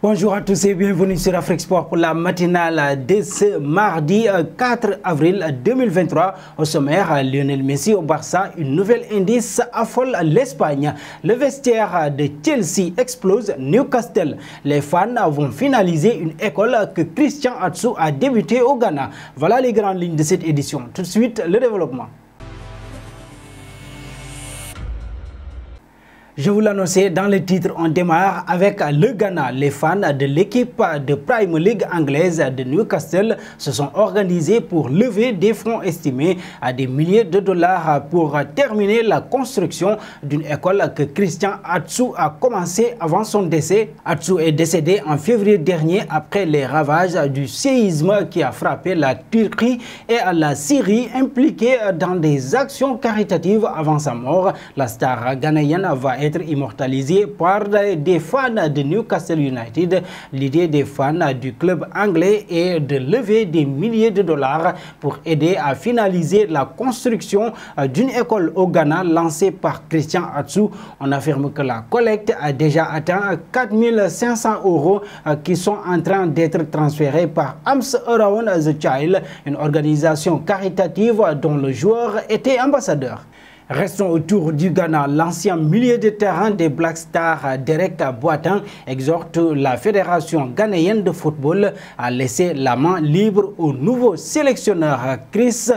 Bonjour à tous et bienvenue sur Afrique Sport pour la matinale de ce mardi 4 avril 2023. Au sommaire, Lionel Messi au Barça, une nouvelle indice affole l'Espagne. Le vestiaire de Chelsea explose Newcastle. Les fans vont finaliser une école que Christian Atsu a débuté au Ghana. Voilà les grandes lignes de cette édition. Tout de suite, le développement. Je vous l'annonçais dans le titre, on démarre avec le Ghana. Les fans de l'équipe de Premier League anglaise de Newcastle se sont organisés pour lever des fonds estimés à des milliers de dollars pour terminer la construction d'une école que Christian Atsu a commencé avant son décès. Atsu est décédé en février dernier après les ravages du séisme qui a frappé la Turquie et la Syrie, impliqués dans des actions caritatives avant sa mort. La star ghanéenne va être immortalisé par des fans de Newcastle United. L'idée des fans du club anglais est de lever des milliers de dollars pour aider à finaliser la construction d'une école au Ghana lancée par Christian Atsu. On affirme que la collecte a déjà atteint 4 500 € qui sont en train d'être transférés par Arms Around the Child, une organisation caritative dont le joueur était ambassadeur. Restons autour du Ghana. L'ancien milieu de terrain des Black Stars, Derek Boateng, exhorte la Fédération ghanéenne de football à laisser la main libre au nouveau sélectionneur Chris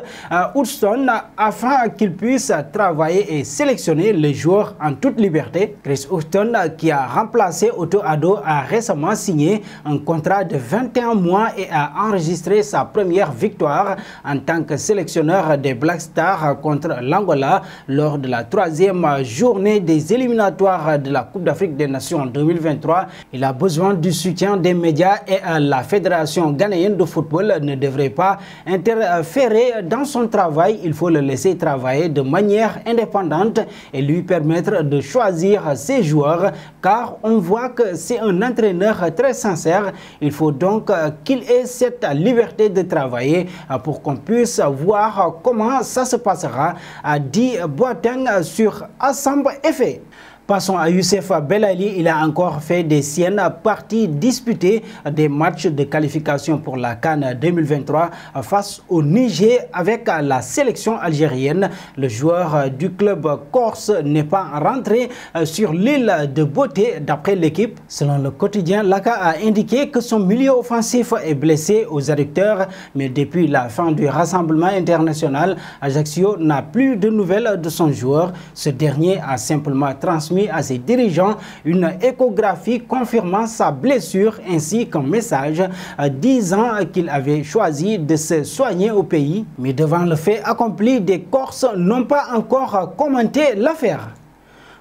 Houston afin qu'il puisse travailler et sélectionner les joueurs en toute liberté. Chris Houston, qui a remplacé Otto Addo, a récemment signé un contrat de 21 mois et a enregistré sa première victoire en tant que sélectionneur des Black Stars contre l'Angola lors de la 3e journée des éliminatoires de la Coupe d'Afrique des Nations en 2023. Il a besoin du soutien des médias et la Fédération ghanéenne de football ne devrait pas interférer dans son travail. Il faut le laisser travailler de manière indépendante et lui permettre de choisir ses joueurs, car on voit que c'est un entraîneur très sincère. Il faut donc qu'il ait cette liberté de travailler pour qu'on puisse voir comment ça se passera, a dit Boateng sur Assemble Effet. Passons à Youssef Belaïli. Il a encore fait des siennes parties disputées des matchs de qualification pour la CAN 2023 face au Niger avec la sélection algérienne. Le joueur du club corse n'est pas rentré sur l'île de Beauté d'après l'équipe. Selon le quotidien, Laka a indiqué que son milieu offensif est blessé aux adducteurs, mais depuis la fin du rassemblement international, Ajaccio n'a plus de nouvelles de son joueur. Ce dernier a simplement transmis à ses dirigeants une échographie confirmant sa blessure ainsi qu'un message disant qu'il avait choisi de se soigner au pays. Mais devant le fait accompli, des Corses n'ont pas encore commenté l'affaire.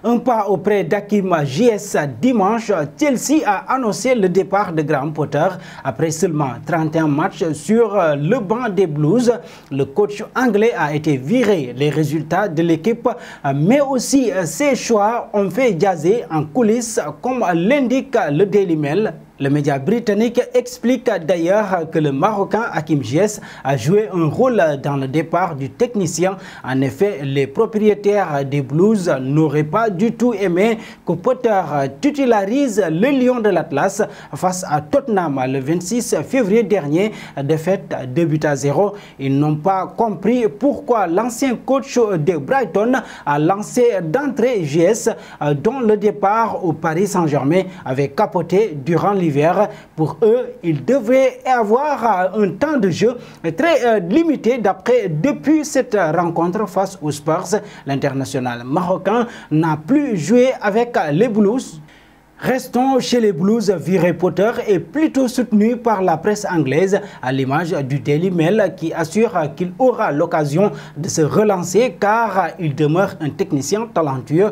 Un pas auprès d'Hakim JS dimanche, Chelsea a annoncé le départ de Graham Potter après seulement 31 matchs sur le banc des Blues. Le coach anglais a été viré. Les résultats de l'équipe, mais aussi ses choix ont fait jaser en coulisses, comme l'indique le Daily Mail. Le média britannique explique d'ailleurs que le Marocain Hakim Ziyech a joué un rôle dans le départ du technicien. En effet, les propriétaires des Blues n'auraient pas du tout aimé que Potter titularise le Lion de l'Atlas face à Tottenham le 26 février dernier, défaite 2-0. Ils n'ont pas compris pourquoi l'ancien coach de Brighton a lancé d'entrée Ziyech, dont le départ au Paris Saint-Germain avait capoté durant l'hiver. Pour eux, il devait avoir un temps de jeu très limité. Depuis cette rencontre face aux Spurs, l'international marocain n'a plus joué avec les Blues. Restons chez les Blues. Viré Potter est plutôt soutenu par la presse anglaise, à l'image du Daily Mail qui assure qu'il aura l'occasion de se relancer car il demeure un technicien talentueux.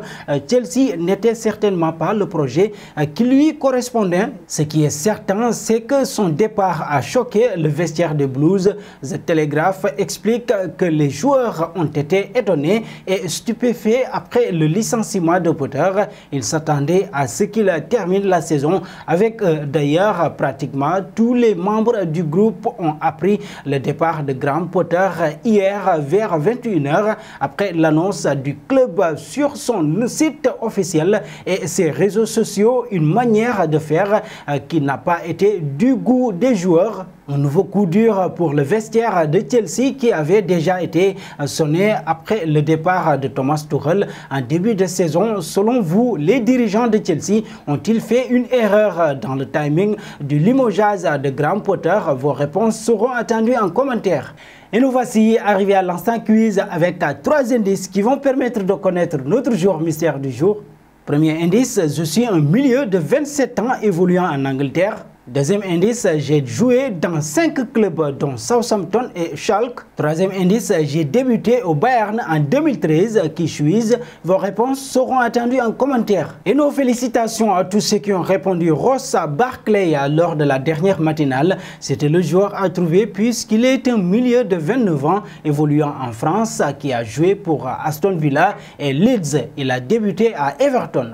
Chelsea n'était certainement pas le projet qui lui correspondait. Ce qui est certain, c'est que son départ a choqué le vestiaire des Blues. The Telegraph explique que les joueurs ont été étonnés et stupéfaits après le licenciement de Potter. Ils s'attendaient à ce qu'il termine la saison avec d'ailleurs pratiquement tous les membres du groupe ont appris le départ de Graham Potter hier vers 21h après l'annonce du club sur son site officiel et ses réseaux sociaux, une manière de faire qui n'a pas été du goût des joueurs. Un nouveau coup dur pour le vestiaire de Chelsea qui avait déjà été sonné après le départ de Thomas Tuchel en début de saison. Selon vous, les dirigeants de Chelsea ont-ils fait une erreur dans le timing du limogeage de Graham Potter? Vos réponses seront attendues en commentaire. Et nous voici arrivés à l'instant quiz avec 3 indices qui vont permettre de connaître notre joueur mystère du jour. Premier indice, je suis un milieu de 27 ans évoluant en Angleterre. Deuxième indice, j'ai joué dans 5 clubs dont Southampton et Schalke. Troisième indice, j'ai débuté au Bayern en 2013. Qui suis-je? Vos réponses seront attendues en commentaire. Et nos félicitations à tous ceux qui ont répondu Ross Barkley lors de la dernière matinale. C'était le joueur à trouver puisqu'il est un milieu de 29 ans évoluant en France qui a joué pour Aston Villa et Leeds. Il a débuté à Everton.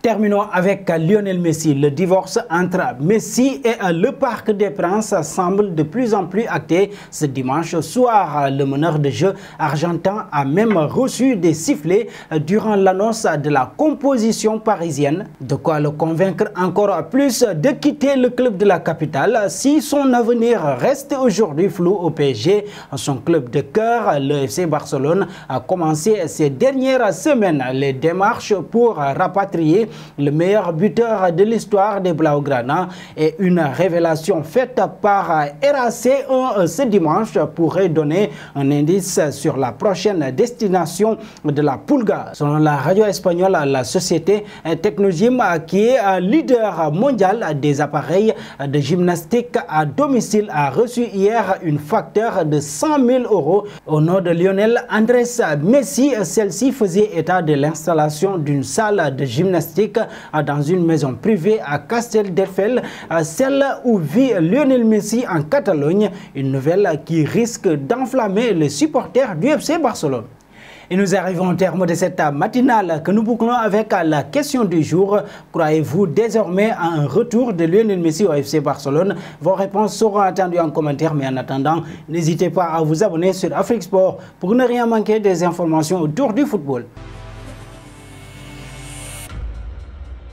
Terminons avec Lionel Messi. Le divorce entre Messi et le Parc des Princes semble de plus en plus acté. Ce dimanche soir, le meneur de jeu argentin a même reçu des sifflets durant l'annonce de la composition parisienne. De quoi le convaincre encore plus de quitter le club de la capitale. Si son avenir reste aujourd'hui flou au PSG, son club de cœur, le FC Barcelone, a commencé ces dernières semaines les démarches pour rapatrier le meilleur buteur de l'histoire des Blaugrana, et une révélation faite par RAC1 ce dimanche pourrait donner un indice sur la prochaine destination de la Pulga. Selon la radio espagnole, la société Technogym, qui est leader mondial des appareils de gymnastique à domicile, a reçu hier une facture de 100 000 € au nom de Lionel Andrés Messi. Celle-ci faisait état de l'installation d'une salle de gymnastique dans une maison privée à Castelldefels, celle où vit Lionel Messi en Catalogne, une nouvelle qui risque d'enflammer les supporters du FC Barcelone. Et nous arrivons au terme de cette matinale que nous bouclons avec la question du jour. Croyez-vous désormais à un retour de Lionel Messi au FC Barcelone? Vos réponses seront attendues en commentaire, mais en attendant, n'hésitez pas à vous abonner sur Afrique Sport pour ne rien manquer des informations autour du football.